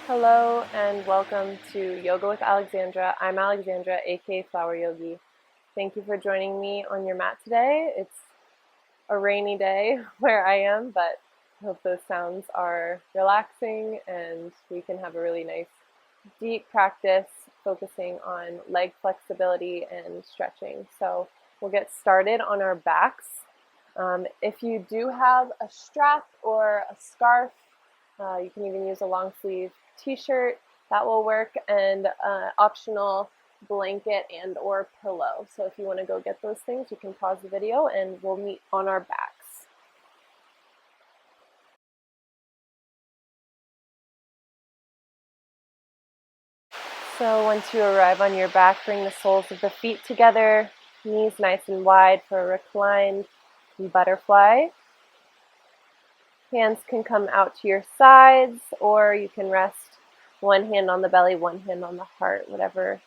Hello and welcome to Yoga with Alexandra. I'm Alexandra, aka Flower Yogi. Thank you for joining me on your mat today. It's a rainy day where I am, but I hope those sounds are relaxing and we can have a really nice deep practice focusing on leg flexibility and stretching. So we'll get started on our backs. If you do have a strap or a scarf, you can even use a long sleeve t-shirt, that will work, and optional blanket and or pillow. So if you want to go get those things, you can pause the video and we'll meet on our backs. So once you arrive on your back, bring the soles of the feet together, knees nice and wide for a reclined butterfly. Hands can come out to your sides, or you can rest one hand on the belly, one hand on the heart, whatever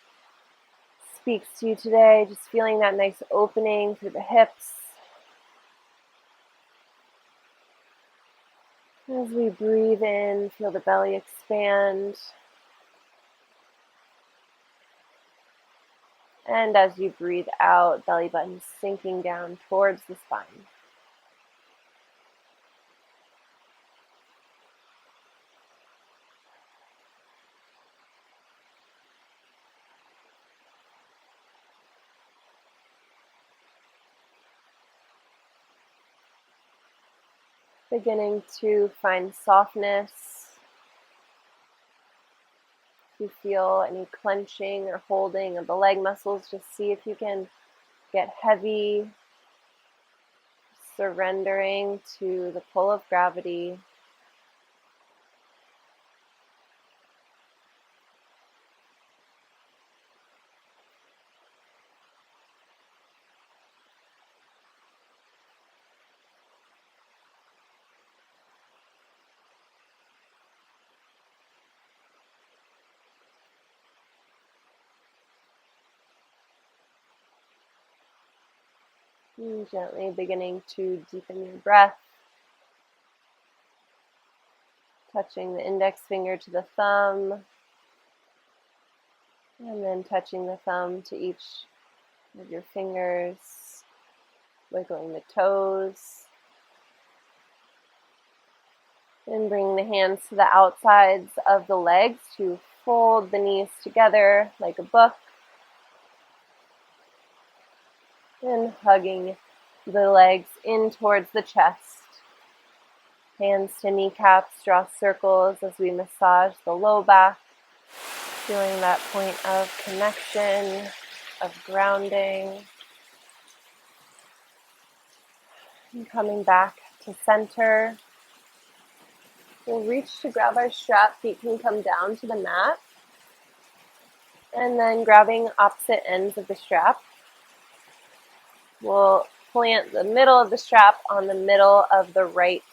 speaks to you today. Just feeling that nice opening through the hips. As we breathe in, feel the belly expand. And as you breathe out, belly button sinking down towards the spine. Beginning to find softness. If you feel any clenching or holding of the leg muscles, just see if you can get heavy, surrendering to the pull of gravity. And gently beginning to deepen your breath. Touching the index finger to the thumb. And then touching the thumb to each of your fingers. Wiggling the toes. And bringing the hands to the outsides of the legs to fold the knees together like a book. And hugging the legs in towards the chest. Hands to kneecaps, draw circles as we massage the low back. Feeling that point of connection, of grounding. And coming back to center. We'll reach to grab our strap, feet can come down to the mat. And then grabbing opposite ends of the strap, we'll plant the middle of the strap on the middle of the right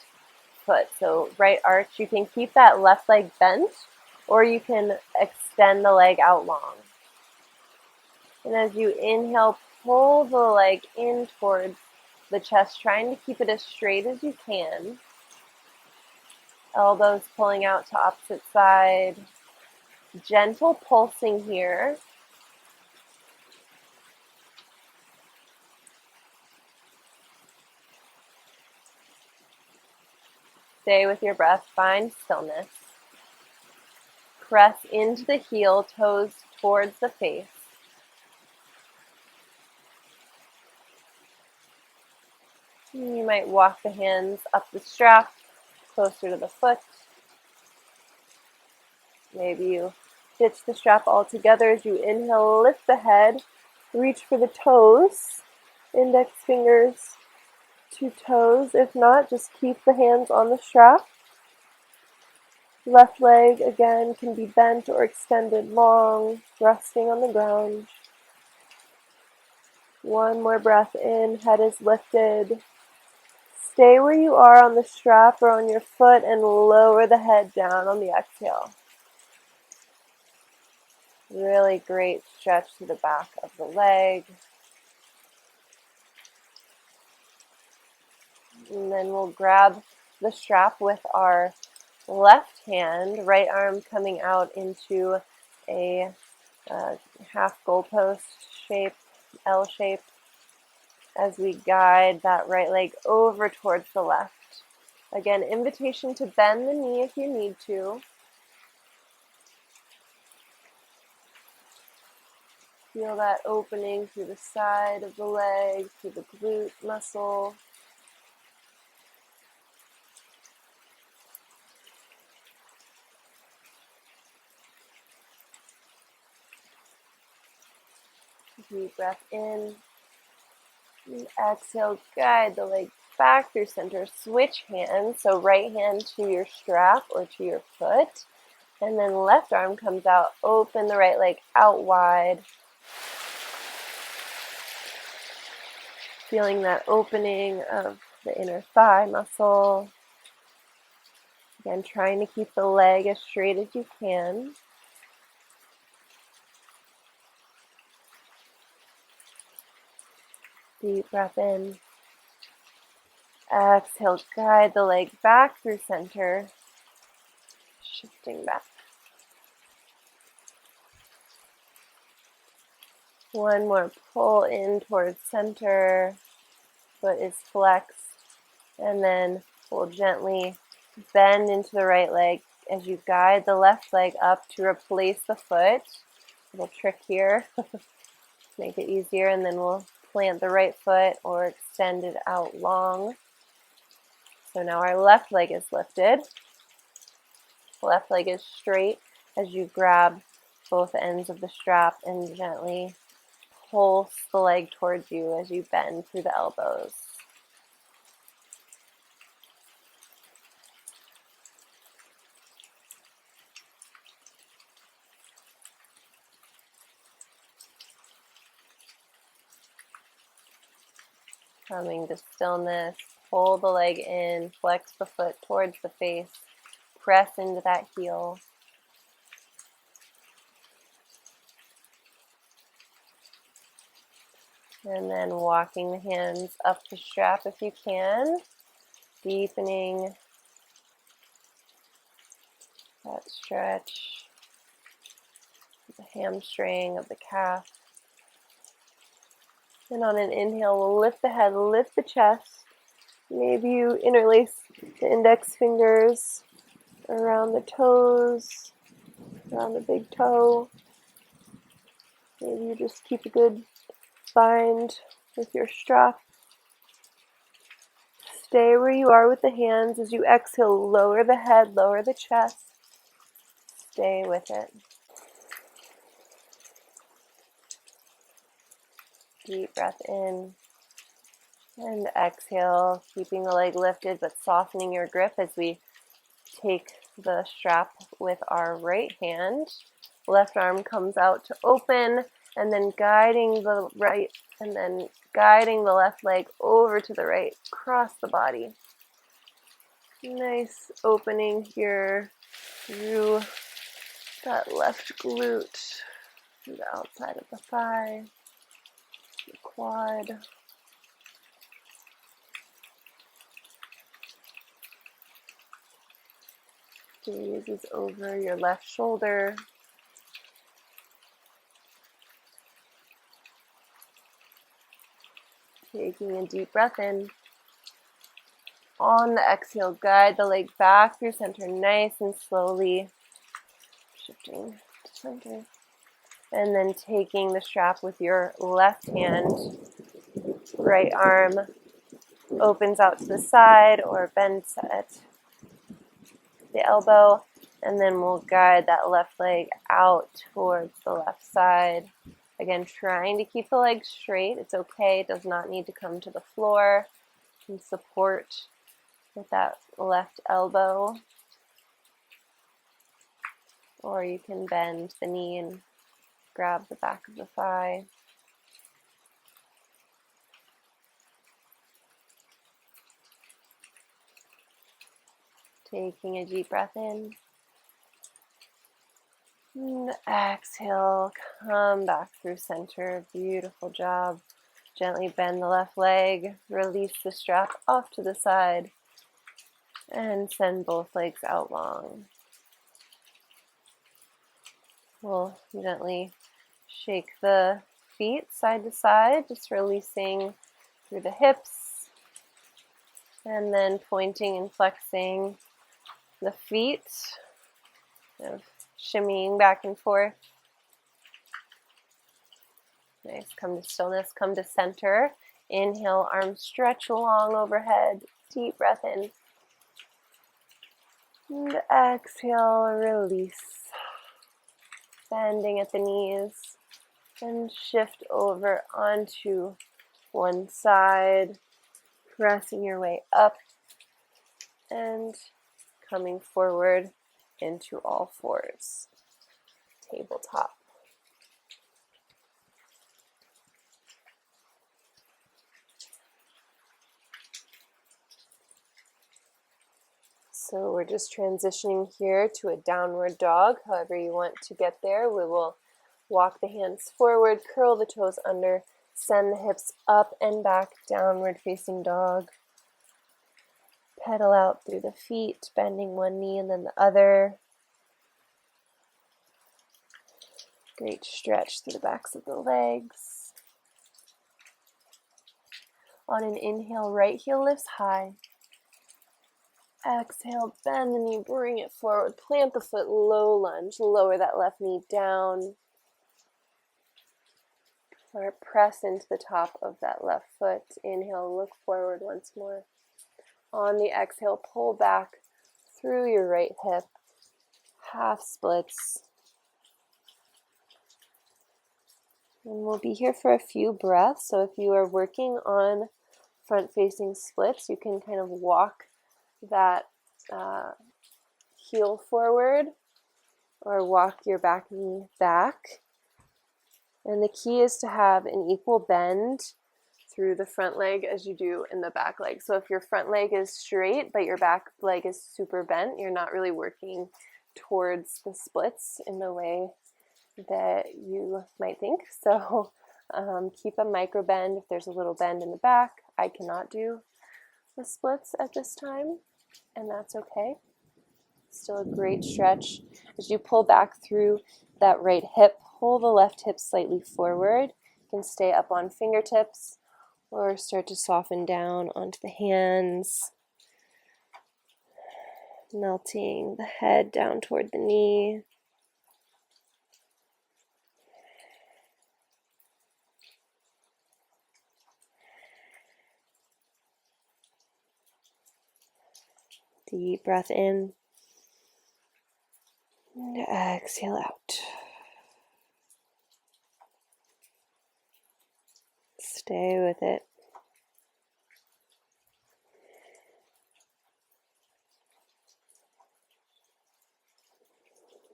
foot. So right arch, you can keep that left leg bent, or you can extend the leg out long. And as you inhale, pull the leg in towards the chest, trying to keep it as straight as you can. Elbows pulling out to opposite side. Gentle pulsing here. Stay with your breath, find stillness. Press into the heel, toes towards the face. You might walk the hands up the strap, closer to the foot. Maybe you ditch the strap altogether. As you inhale, lift the head, reach for the toes, index fingers to toes. If not, just keep the hands on the strap. Left leg, again, can be bent or extended long, resting on the ground. One more breath in, head is lifted. Stay where you are on the strap or on your foot and lower the head down on the exhale. Really great stretch to the back of the leg. And then we'll grab the strap with our left hand, right arm coming out into a half goalpost shape, L shape, as we guide that right leg over towards the left. Again, invitation to bend the knee if you need to. Feel that opening through the side of the leg, through the glute muscle. Deep breath in. And exhale, guide the leg back through center. Switch hands, so right hand to your strap or to your foot. And then left arm comes out, open the right leg out wide. Feeling that opening of the inner thigh muscle. Again, trying to keep the leg as straight as you can. Deep breath in. Exhale, guide the leg back through center. Shifting back. One more, pull in towards center. Foot is flexed. And then we'll gently bend into the right leg as you guide the left leg up to replace the foot. Little trick here. Make it easier, and then we'll plant the right foot or extend it out long. So now our left leg is lifted. Left leg is straight as you grab both ends of the strap and gently pulse the leg towards you as you bend through the elbows. Coming to stillness, pull the leg in, flex the foot towards the face, press into that heel. And then walking the hands up the strap if you can, deepening that stretch of the hamstring, of the calf. And on an inhale, we'll lift the head, lift the chest. Maybe you interlace the index fingers around the toes, around the big toe. Maybe you just keep a good bind with your strap. Stay where you are with the hands. As you exhale, lower the head, lower the chest. Stay with it. Deep breath in and exhale, keeping the leg lifted but softening your grip as we take the strap with our right hand. Left arm comes out to open, and then guiding the right and then guiding the left leg over to the right, across the body. Nice opening here through that left glute, through the outside of the thigh, the quad. Gaze is over your left shoulder. Taking a deep breath in. On the exhale, guide the leg back through center, nice and slowly. Shifting to center. And then taking the strap with your left hand. Right arm opens out to the side or bends at the elbow. And then we'll guide that left leg out towards the left side. Again, trying to keep the leg straight. It's okay. It does not need to come to the floor. You can support with that left elbow. Or you can bend the knee and grab the back of the thigh. Taking a deep breath in. And exhale, come back through center. Beautiful job. Gently bend the left leg. Release the strap off to the side. And send both legs out long. We'll gently shake the feet side to side, just releasing through the hips, and then pointing and flexing the feet, kind of shimmying back and forth. Nice, come to stillness, come to center. Inhale, arms stretch long overhead, deep breath in. And exhale, release. Bending at the knees, and shift over onto one side, pressing your way up and coming forward into all fours, tabletop. So we're just transitioning here to a downward dog. However you want to get there, we will walk the hands forward, curl the toes under, send the hips up and back, downward facing dog. Pedal out through the feet, bending one knee and then the other. Great stretch through the backs of the legs. On an inhale, right heel lifts high. Exhale, bend the knee, bring it forward, plant the foot, low lunge, lower that left knee down. Or press into the top of that left foot. Inhale, look forward once more. On the exhale, pull back through your right hip, half splits. And we'll be here for a few breaths, so if you are working on front-facing splits, you can kind of walk that heel forward or walk your back knee back. And the key is to have an equal bend through the front leg as you do in the back leg. So if your front leg is straight but your back leg is super bent, you're not really working towards the splits in the way that you might think. So keep a micro bend. If there's a little bend in the back, I cannot do the splits at this time, and that's okay. Still a great stretch. As you pull back through that right hip, pull the left hip slightly forward. You can stay up on fingertips or start to soften down onto the hands. Melting the head down toward the knee. Deep breath in. And exhale out. Stay with it.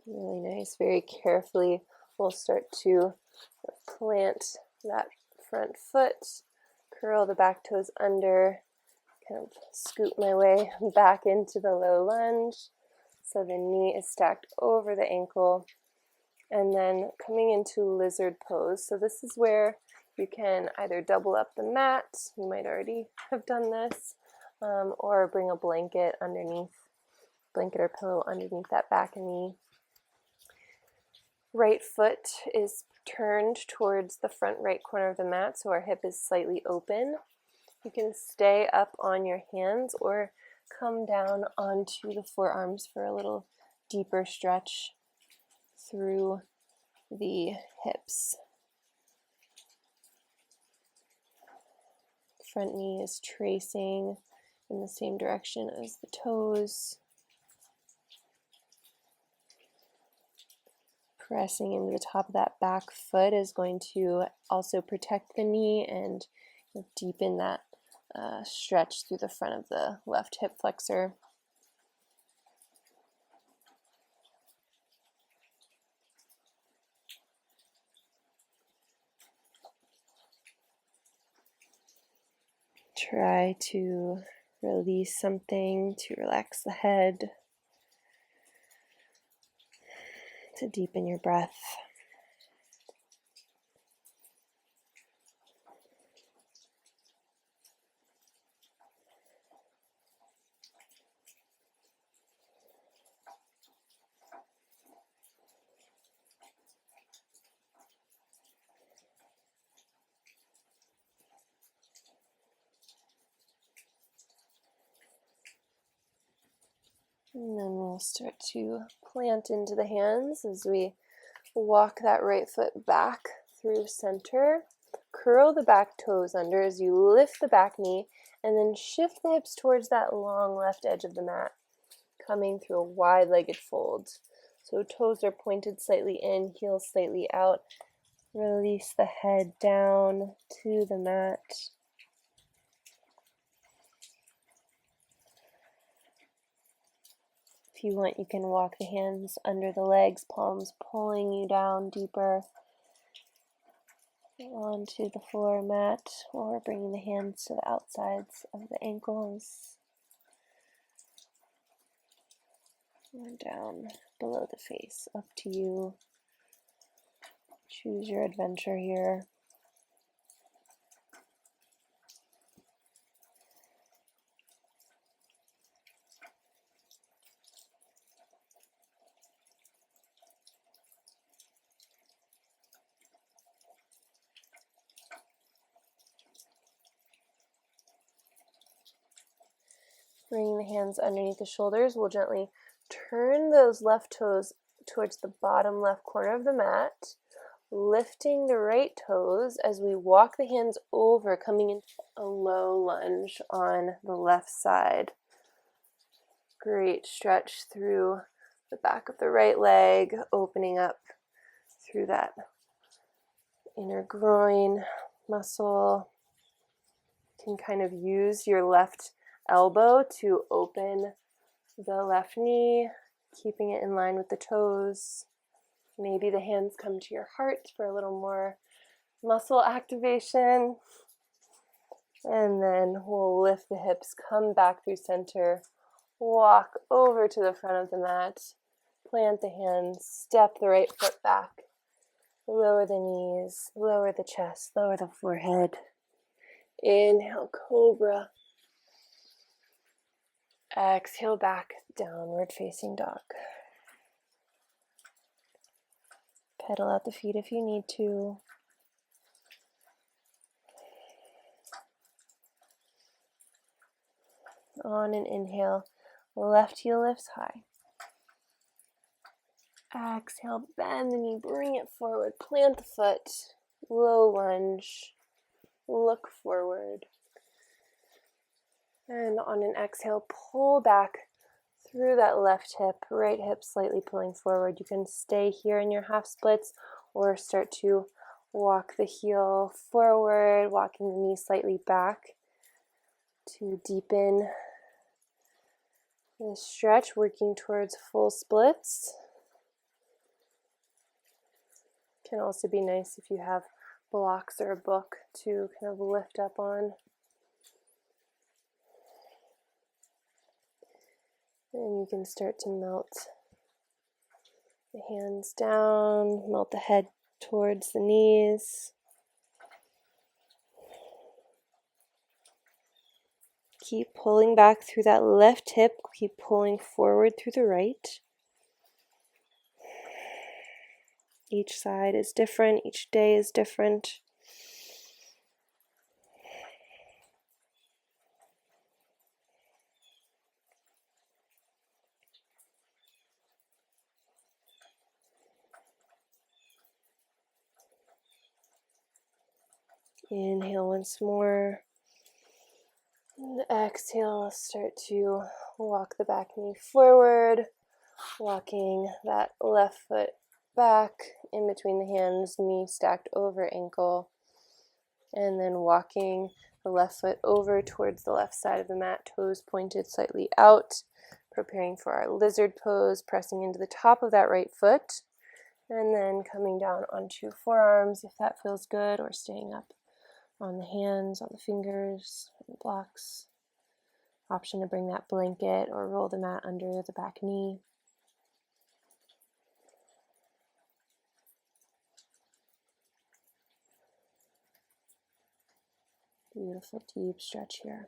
Really nice. Very carefully, we'll start to plant that front foot, curl the back toes under, kind of scoot my way back into the low lunge. So the knee is stacked over the ankle, and then coming into lizard pose. So this is where you can either double up the mat, you might already have done this, or bring a blanket or pillow underneath that back and knee. Right foot is turned towards the front right corner of the mat, so our hip is slightly open. You can stay up on your hands or come down onto the forearms for a little deeper stretch through the hips. Front knee is tracing in the same direction as the toes. Pressing into the top of that back foot is going to also protect the knee and deepen that stretch through the front of the left hip flexor. Try to release something to relax the head, to deepen your breath. And then we'll start to plant into the hands as we walk that right foot back through center. Curl the back toes under as you lift the back knee, and then shift the hips towards that long left edge of the mat, coming through a wide-legged fold. So toes are pointed slightly in, heels slightly out. Release the head down to the mat. If you want, you can walk the hands under the legs, palms pulling you down deeper onto the floor mat, or bringing the hands to the outsides of the ankles, or down below the face. Up to you. Choose your adventure here. Bringing the hands underneath the shoulders, we'll gently turn those left toes towards the bottom left corner of the mat, lifting the right toes as we walk the hands over, coming into a low lunge on the left side. Great stretch through the back of the right leg, opening up through that inner groin muscle. You can kind of use your left elbow to open the left knee, keeping it in line with the toes. Maybe the hands come to your heart for a little more muscle activation. And then we'll lift the hips, come back through center, walk over to the front of the mat, plant the hands, step the right foot back, lower the knees, lower the chest, lower the forehead. Inhale, cobra. Exhale, back, downward facing dog. Pedal out the feet if you need to. On an inhale, left heel lifts high. Exhale, bend the knee, bring it forward, plant the foot, low lunge, look forward. And on an exhale, pull back through that left hip, right hip slightly pulling forward. You can stay here in your half splits or start to walk the heel forward, walking the knee slightly back to deepen the stretch, working towards full splits. Can also be nice if you have blocks or a book to kind of lift up on. And you can start to melt the hands down, melt the head towards the knees. Keep pulling back through that left hip, keep pulling forward through the right. Each side is different, each day is different. Inhale once more. And exhale, start to walk the back knee forward, walking that left foot back in between the hands, knee stacked over ankle, and then walking the left foot over towards the left side of the mat, toes pointed slightly out, preparing for our lizard pose, pressing into the top of that right foot, and then coming down onto forearms if that feels good, or staying up on the hands, on the fingers, on the blocks. Option to bring that blanket or roll the mat under the back knee. Beautiful deep stretch here.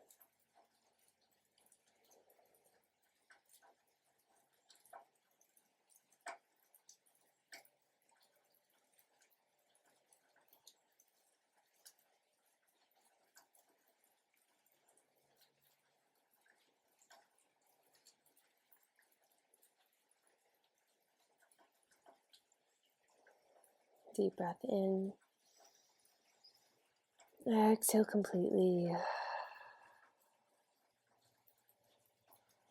Deep breath in. Exhale completely.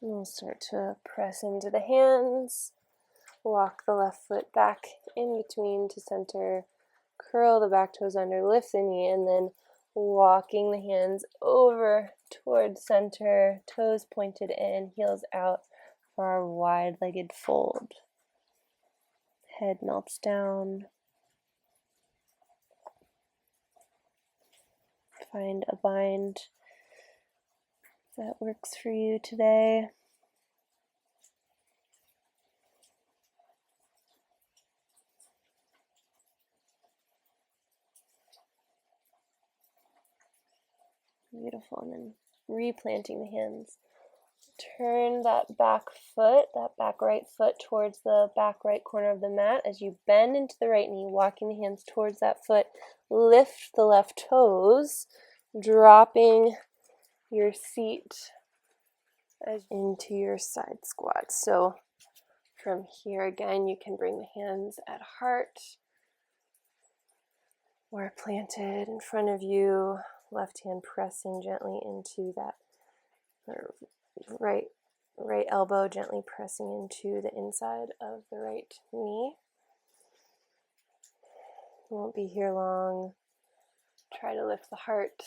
And we'll start to press into the hands. Walk the left foot back in between to center. Curl the back toes under, lift the knee, and then walking the hands over towards center, toes pointed in, heels out for our wide-legged fold. Head melts down. Find a bind that works for you today. Beautiful. And then replanting the hands. Turn that back foot, that back right foot towards the back right corner of the mat as you bend into the right knee, walking the hands towards that foot. Lift the left toes, dropping your seat into your side squat. So from here again, you can bring the hands at heart or planted in front of you, left hand pressing gently into that right elbow, gently pressing into the inside of the right knee. Won't be here long. Try to lift the heart.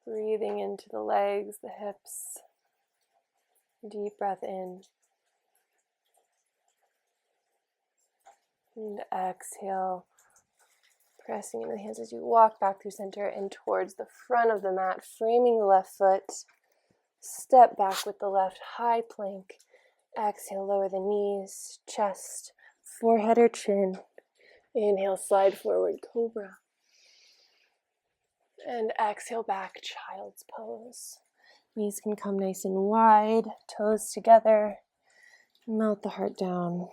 Breathing into the legs, the hips. Deep breath in. And exhale. Pressing into the hands as you walk back through center and towards the front of the mat, framing the left foot. Step back with the left, high plank. Exhale, lower the knees, chest, forehead or chin. Inhale, slide forward, cobra. And exhale back, child's pose. Knees can come nice and wide, toes together. Melt the heart down.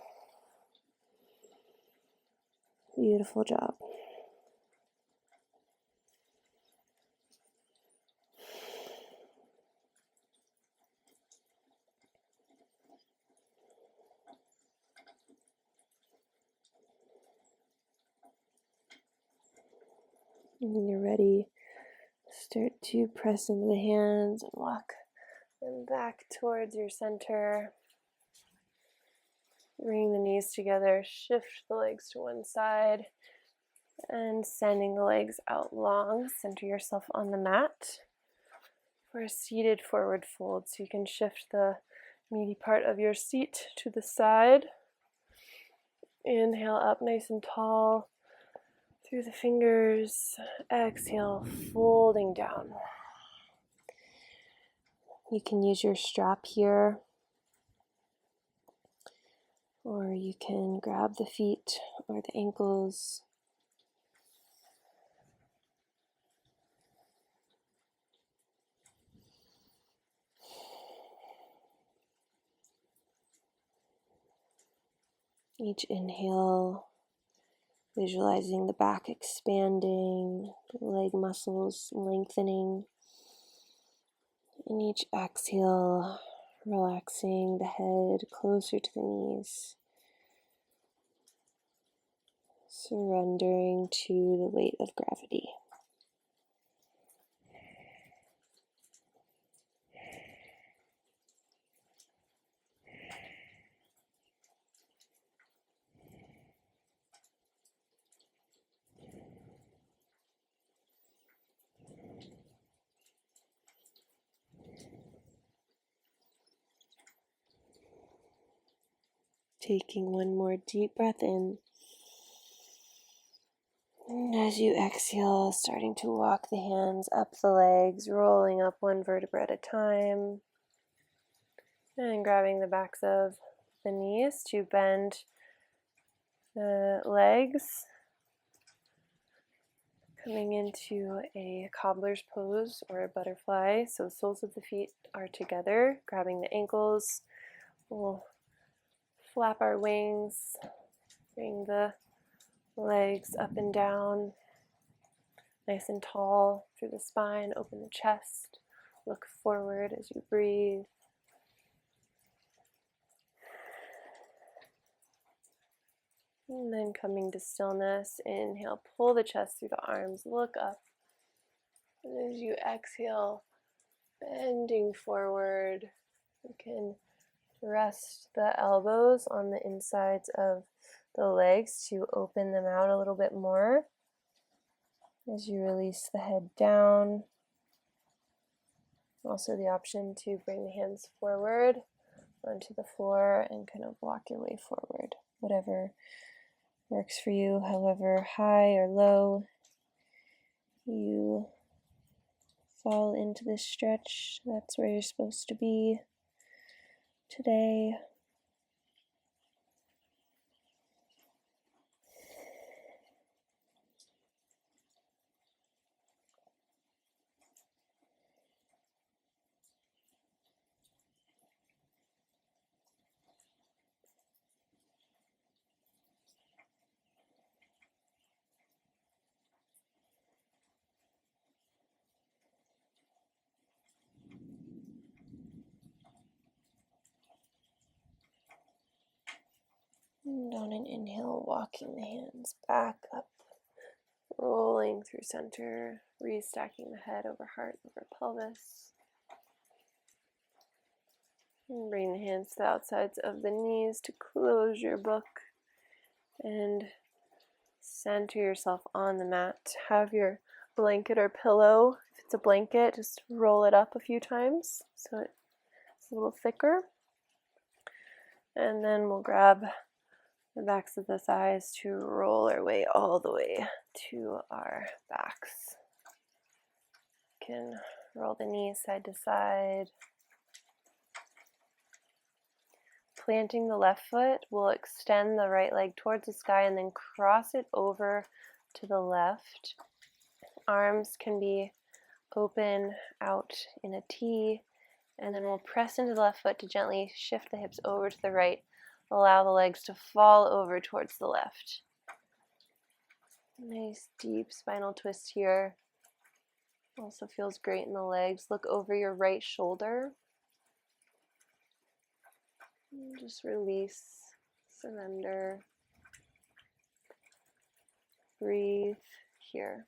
Beautiful job. And when you're ready, start to press into the hands and walk them back towards your center. Bring the knees together, shift the legs to one side, and sending the legs out long. Center yourself on the mat for a seated forward fold. So you can shift the meaty part of your seat to the side. Inhale up nice and tall through the fingers. Exhale, folding down. You can use your strap here, or you can grab the feet or the ankles. Each inhale, visualizing the back expanding, the leg muscles lengthening. And each exhale, relaxing the head closer to the knees. Surrendering to the weight of gravity. Taking one more deep breath in. And as you exhale, starting to walk the hands up the legs, rolling up one vertebra at a time. And grabbing the backs of the knees to bend the legs. Coming into a cobbler's pose or a butterfly. So the soles of the feet are together, grabbing the ankles. We'll flap our wings, bring the legs up and down, nice and tall through the spine. Open the chest, look forward as you breathe. And then coming to stillness, inhale, pull the chest through the arms, look up. And as you exhale, bending forward, you can rest the elbows on the insides of the legs to open them out a little bit more. As you release the head down, also the option to bring the hands forward onto the floor and kind of walk your way forward. Whatever works for you, however high or low you fall into this stretch, that's where you're supposed to be today. And on an inhale, walking the hands back up, rolling through center, restacking the head over heart, over pelvis. And bring the hands to the outsides of the knees to close your book and center yourself on the mat. Have your blanket or pillow. If it's a blanket, just roll it up a few times so it's a little thicker. And then we'll grab the backs of the thighs to roll our way all the way to our backs. You can roll the knees side to side. Planting the left foot, we'll extend the right leg towards the sky and then cross it over to the left. Arms can be open out in a T, and then we'll press into the left foot to gently shift the hips over to the right. Allow the legs to fall over towards the left. Nice deep spinal twist here. Also feels great in the legs. Look over your right shoulder. And just release, surrender. Breathe here.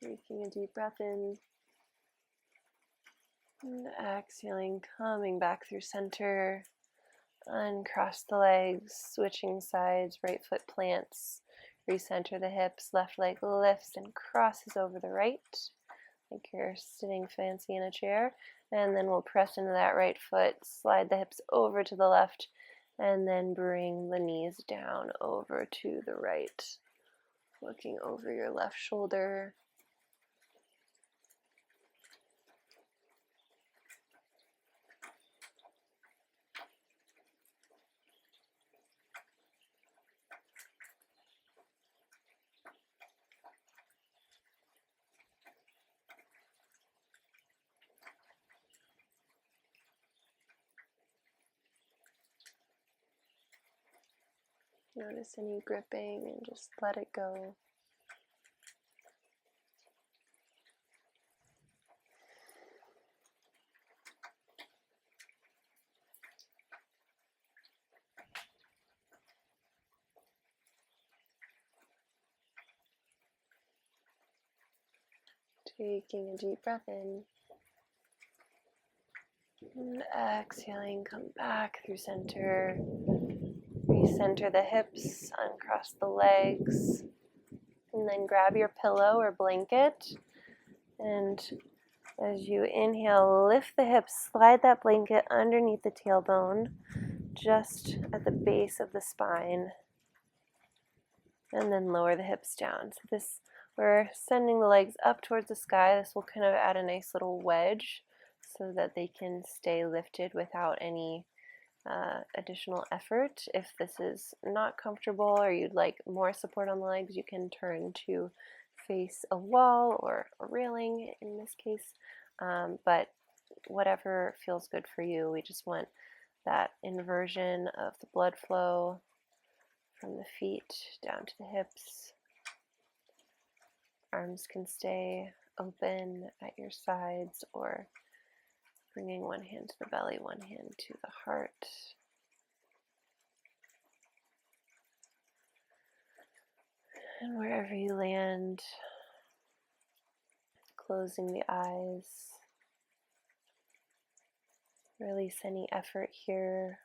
Taking a deep breath in and exhaling, coming back through center. Uncross the legs, switching sides, right foot plants. Recenter the hips, left leg lifts and crosses over the right, like you're sitting fancy in a chair. And then we'll press into that right foot, slide the hips over to the left, and then bring the knees down over to the right. Looking over your left shoulder. Notice any gripping and just let it go. Taking a deep breath in. And exhaling, come back through center. Recenter the hips, uncross the legs, and then grab your pillow or blanket. And as you inhale, lift the hips, slide that blanket underneath the tailbone, just at the base of the spine, and then lower the hips down. So we're sending the legs up towards the sky. This will kind of add a nice little wedge so that they can stay lifted without any additional effort. If this is not comfortable or you'd like more support on the legs, you can turn to face a wall or a railing in this case, but whatever feels good for you. We just want that inversion of the blood flow from the feet down to the hips. Arms can stay open at your sides, or bringing one hand to the belly, one hand to the heart. And wherever you land, closing the eyes. Release any effort here.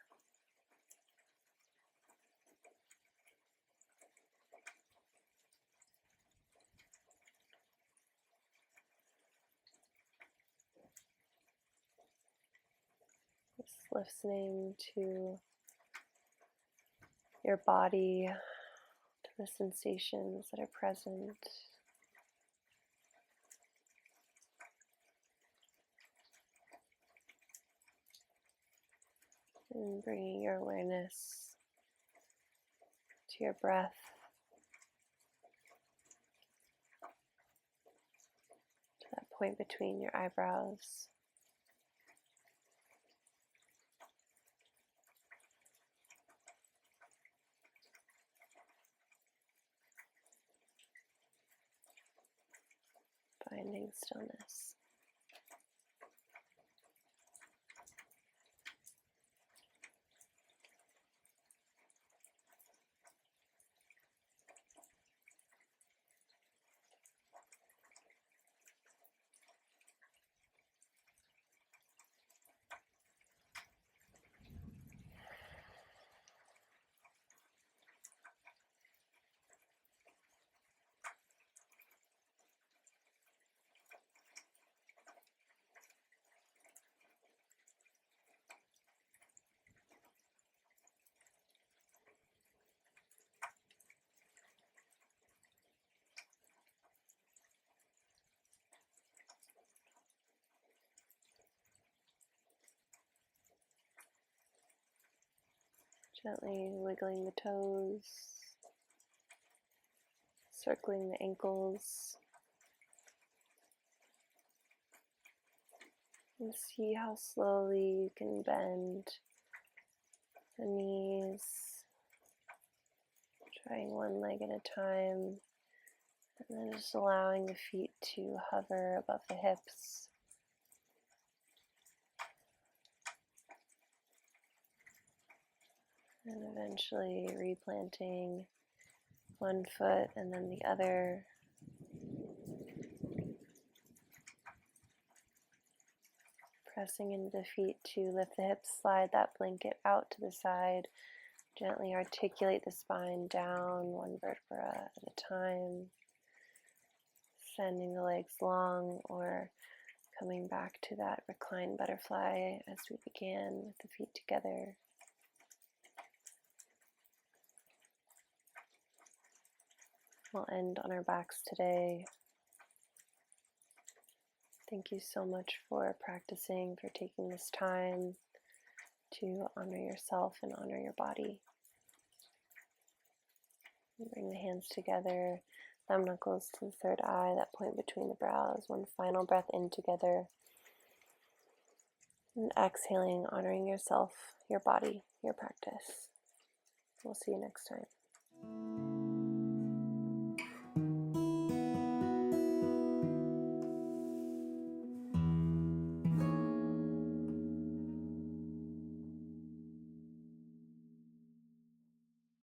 Just listening to your body, to the sensations that are present. And bringing your awareness to your breath. To that point between your eyebrows. Finding stillness. Gently wiggling the toes, circling the ankles, and see how slowly you can bend the knees, trying one leg at a time, and then just allowing the feet to hover above the hips. And eventually replanting one foot and then the other. Pressing into the feet to lift the hips, slide that blanket out to the side. Gently articulate the spine down one vertebra at a time. Sending the legs long or coming back to that reclined butterfly as we began with the feet together. We'll end on our backs today. Thank you so much for practicing, for taking this time to honor yourself and honor your body. Bring the hands together, thumb knuckles to the third eye, that point between the brows. One final breath in together. And exhaling, honoring yourself, your body, your practice. We'll see you next time.